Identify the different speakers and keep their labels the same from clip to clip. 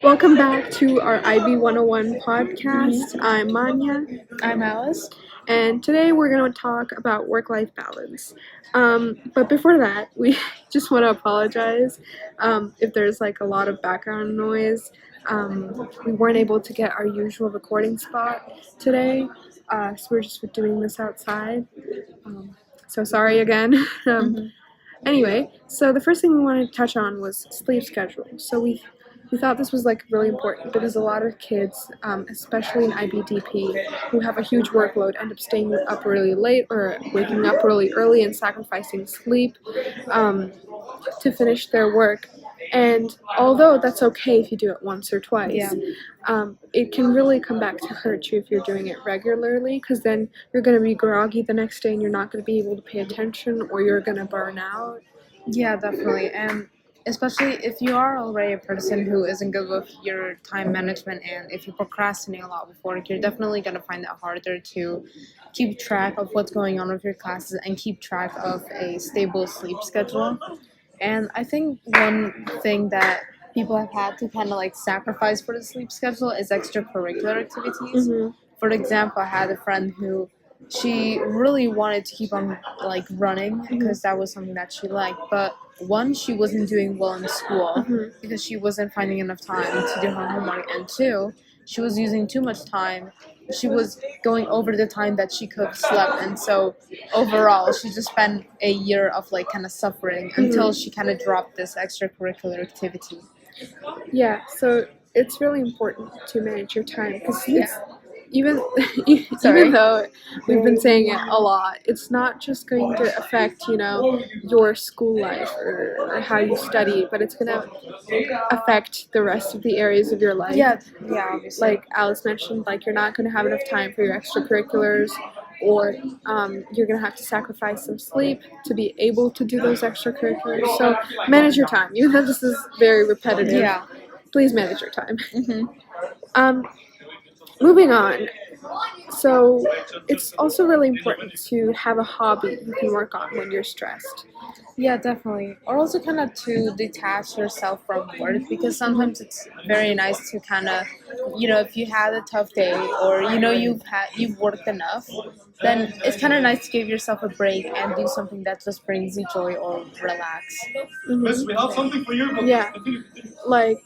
Speaker 1: Welcome back to our IB 101 podcast. I'm Manya,
Speaker 2: I'm Alice.
Speaker 1: and today we're going to talk about work-life balance. But before that, we just want to apologize if there's like a lot of background noise. We weren't able to get our usual recording spot today, so we're just doing this outside. So sorry again. Anyway, so the first thing we wanted to touch on was sleep schedule. So we thought this was like really important because a lot of kids, especially in IBDP, who have a huge workload, end up staying up really late or waking up really early and sacrificing sleep to finish their work. And although that's okay if you do it once or twice, it can really come back to hurt you if you're doing it regularly, because then you're going to be groggy the next day and you're not going to be able to pay attention, or you're going to burn out.
Speaker 2: Yeah, definitely. And especially if you are already a person who isn't good with your time management, and if you procrastinate a lot with work, you're definitely going to find it harder to keep track of what's going on with your classes and keep track of a stable sleep schedule. And I think one thing that people have had to kind of like sacrifice for the sleep schedule is extracurricular activities. For example, I had a friend who she really wanted to keep on like running because that was something that she liked. But one, she wasn't doing well in school because she wasn't finding enough time to do her homework, and two, she was using too much time. She was going over the time that she could have slept, and so overall she just spent a year of like kind of suffering until she kind of dropped this extracurricular activity.
Speaker 1: Yeah, so it's really important to manage your time because even though we've been saying it a lot, it's not just going to affect your school life or how you study, but it's going to affect the rest of the areas of your life.
Speaker 2: Yeah, obviously.
Speaker 1: Like Alice mentioned, like you're not going to have enough time for your extracurriculars, or you're going to have to sacrifice some sleep to be able to do those extracurriculars. So manage your time. Even though this is very repetitive, please manage your time. Moving on. So it's also really important to have a hobby you can work on when you're stressed.
Speaker 2: Yeah, definitely. Or also kind of to detach yourself from work, because sometimes it's very nice to kind of, if you had a tough day, or you've worked enough, then it's kind of nice to give yourself a break and do something that just brings you joy or relax.
Speaker 1: Yeah, like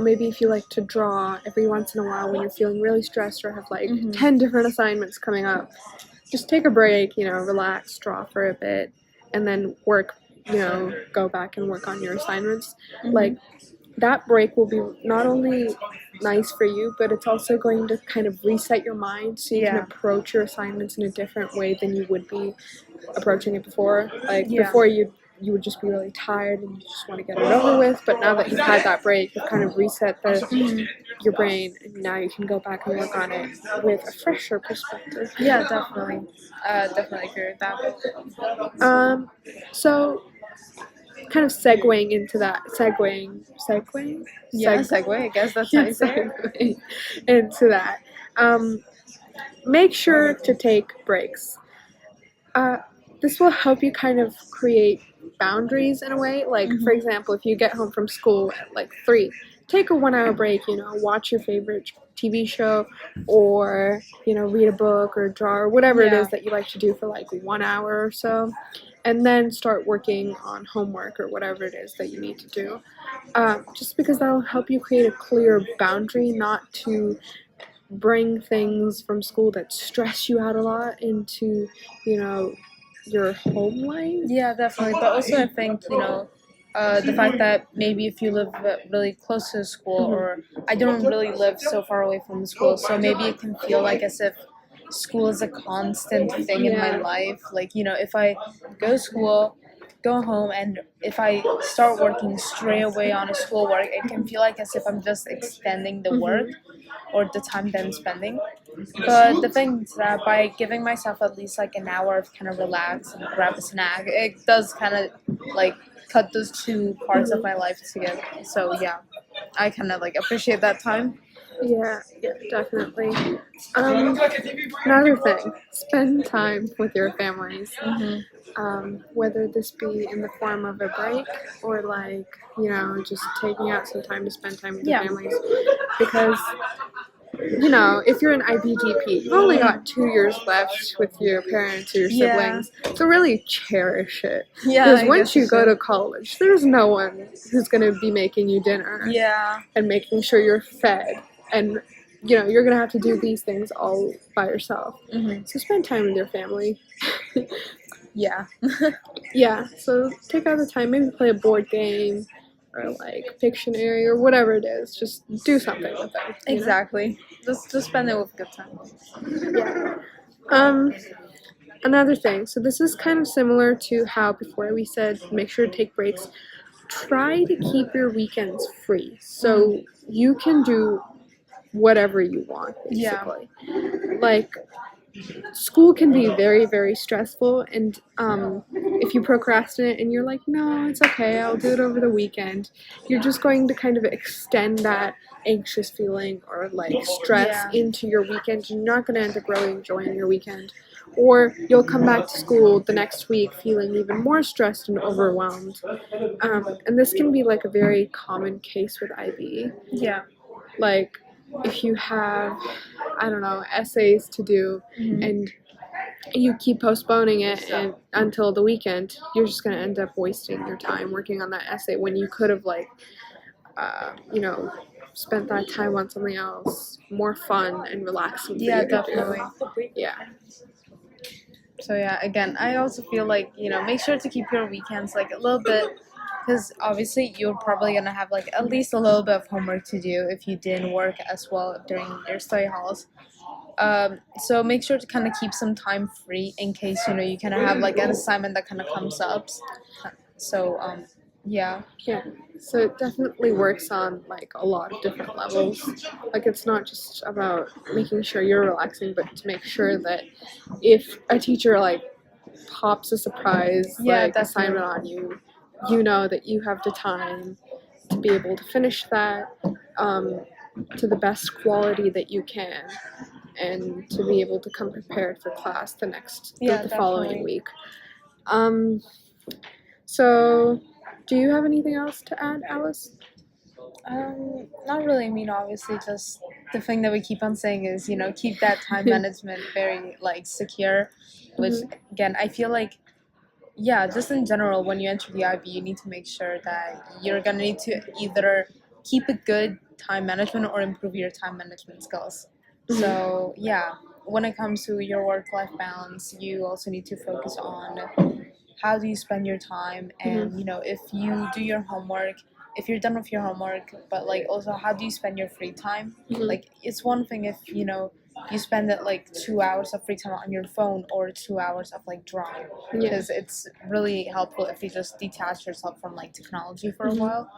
Speaker 1: maybe if you like to draw every once in a while when you're feeling really stressed or have like 10 different assignments coming up, just take a break, relax, draw for a bit, and then work, go back and work on your assignments. Like, that break will be not only nice for you, but it's also going to kind of reset your mind so you can approach your assignments in a different way than you would be approaching it before. Like, before you would just be really tired and you just want to get it over with, but now that you've had that break, you've kind of reset your brain, and now you can go back and work on it with a fresher perspective.
Speaker 2: Yeah, definitely. Definitely agree with that.
Speaker 1: So kind of segueing into that,
Speaker 2: Yeah, segue, I guess that's how you say it.
Speaker 1: Into that. Make sure to take breaks. This will help you kind of create boundaries in a way. Like, for example, if you get home from school at like 3, take a 1-hour break, watch your favorite TV show, or, read a book or draw or whatever it is that you like to do for like 1 hour or so, and then start working on homework or whatever it is that you need to do. Just because that'll help you create a clear boundary, not to bring things from school that stress you out a lot into, your home life.
Speaker 2: Yeah, definitely. But also I think, the fact that maybe if you live really close to the school, or I don't really live so far away from the school, so maybe it can feel like as if school is a constant thing in my life. Like, if I go to school, go home, and if I start working straight away on a schoolwork, it can feel like as if I'm just extending the work or the time that I'm spending. But the thing is that by giving myself at least like an hour of kind of relax and grab a snack, it does kind of like cut those two parts of my life together. So yeah, I kind of like appreciate that time.
Speaker 1: Yeah, definitely. Another thing, spend time with your families.
Speaker 2: Mm-hmm.
Speaker 1: Whether this be in the form of a break or like, just taking out some time to spend time with your
Speaker 2: Yeah.
Speaker 1: families. Because, if you're an IBDP, you've only got 2 years left with your parents or your
Speaker 2: Yeah.
Speaker 1: siblings. So really cherish it.
Speaker 2: Yeah,
Speaker 1: Because
Speaker 2: I
Speaker 1: once
Speaker 2: guess
Speaker 1: you
Speaker 2: you
Speaker 1: go to
Speaker 2: should.
Speaker 1: college, there's no one who's going to be making you dinner
Speaker 2: Yeah.
Speaker 1: and making sure you're fed. And, you're going to have to do these things all by yourself.
Speaker 2: Mm-hmm.
Speaker 1: So spend time with your family.
Speaker 2: Yeah.
Speaker 1: Yeah, so take out the time, maybe play a board game or like Pictionary or whatever it is. Just do something with them.
Speaker 2: Exactly. Just spend it with good time.
Speaker 1: Yeah. Another thing. So this is kind of similar to how before we said make sure to take breaks. Try to keep your weekends free so you can do whatever you want, basically. Yeah. Like school can be very, very stressful, and if you procrastinate and you're like, no, it's okay, I'll do it over the weekend, you're just going to kind of extend that anxious feeling or like stress into your weekend. You're not going to end up really enjoying your weekend, or you'll come back to school the next week feeling even more stressed and overwhelmed. And this can be like a very common case with IB.
Speaker 2: Yeah.
Speaker 1: Like if you have, I don't know, essays to do, and you keep postponing it and until the weekend, you're just going to end up wasting your time working on that essay when you could have spent that time on something else more fun and relaxing for
Speaker 2: Yeah,
Speaker 1: you
Speaker 2: definitely.
Speaker 1: to do. Yeah.
Speaker 2: So yeah, again, I also feel like make sure to keep your weekends like a little bit, because obviously you're probably gonna have like at least a little bit of homework to do if you didn't work as well during your study halls. So make sure to kind of keep some time free in case you kind of have like an assignment that kind of comes up. So yeah.
Speaker 1: Yeah. So it definitely works on like a lot of different levels. Like it's not just about making sure you're relaxing, but to make sure that if a teacher like pops a surprise assignment on you, you know that you have the time to be able to finish that to the best quality that you can, and to be able to come prepared for class the following week. So, do you have anything else to add, Alice?
Speaker 2: Not really. I mean, obviously, just the thing that we keep on saying is, keep that time management very like secure. Which again, I feel like, yeah, just in general, when you enter the IB, you need to make sure that you're gonna need to either keep a good time management or improve your time management skills. So yeah, when it comes to your work-life balance, you also need to focus on how do you spend your time, and if you do your homework, if you're done with your homework, but like also how do you spend your free time. Like it's one thing if you spend it like 2 hours of free time on your phone or 2 hours of like drawing, because it's really helpful if you just detach yourself from like technology for a while.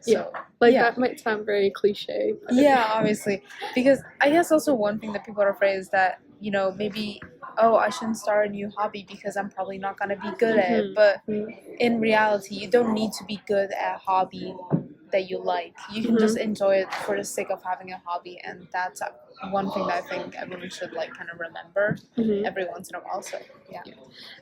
Speaker 2: So
Speaker 1: that might sound very cliche.
Speaker 2: Yeah, obviously, because I guess also one thing that people are afraid is that maybe, oh, I shouldn't start a new hobby because I'm probably not gonna be good at it. But in reality, you don't need to be good at a hobby that you like. You can just enjoy it for the sake of having a hobby, and that's one thing that I think everyone should like kind of remember every once in a while. So yeah.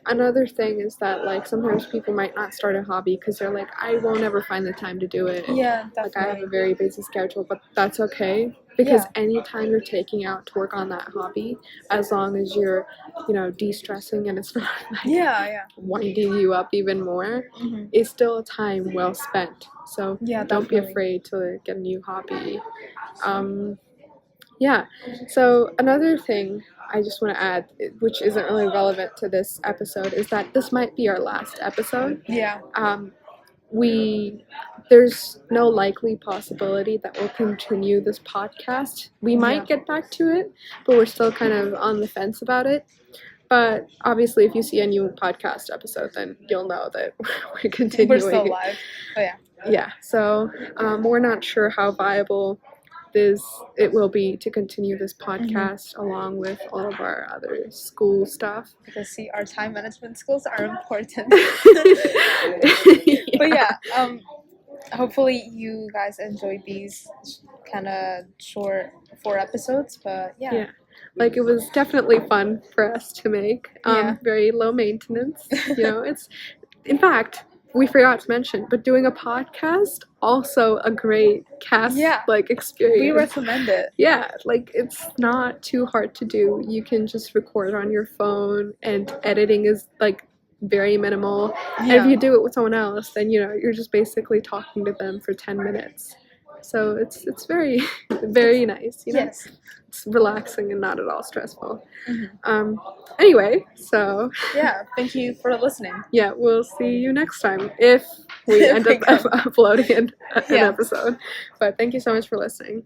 Speaker 1: Another thing is that like sometimes people might not start a hobby because they're like, I won't ever find the time to do it.
Speaker 2: Yeah, definitely.
Speaker 1: Like I have a very busy schedule, but that's okay, because anytime you're taking out to work on that hobby, as long as you're de-stressing and it's not like winding you up even more, is still a time well spent. So don't be afraid to get a new hobby. So another thing I just want to add, which isn't really relevant to this episode, is that this might be our last episode.
Speaker 2: Yeah.
Speaker 1: There's no likely possibility that we'll continue this podcast. We might get back to it, but we're still kind of on the fence about it. But obviously, if you see a new podcast episode, then you'll know that we're continuing.
Speaker 2: We're still live. Oh yeah.
Speaker 1: Yeah. So we're not sure how viable it will be to continue this podcast along with all of our other school stuff.
Speaker 2: Because see, our time management skills are important. But yeah, hopefully you guys enjoyed these kind of short 4 episodes, but
Speaker 1: Yeah. Like, it was definitely fun for us to make.
Speaker 2: Yeah.
Speaker 1: Very low maintenance. It's, in fact, we forgot to mention, but doing a podcast, also a great cast,
Speaker 2: Yeah.
Speaker 1: like, experience.
Speaker 2: We recommend it.
Speaker 1: Yeah, like, it's not too hard to do. You can just record on your phone, and editing is, like, very minimal. And if you do it with someone else, then, you're just basically talking to them for 10 minutes. So it's very, very nice,
Speaker 2: Yes.
Speaker 1: It's relaxing and not at all stressful.
Speaker 2: Mm-hmm.
Speaker 1: Anyway, so
Speaker 2: Yeah, thank you for listening.
Speaker 1: Yeah, we'll see you next time if we end up uploading an episode. But thank you so much for listening.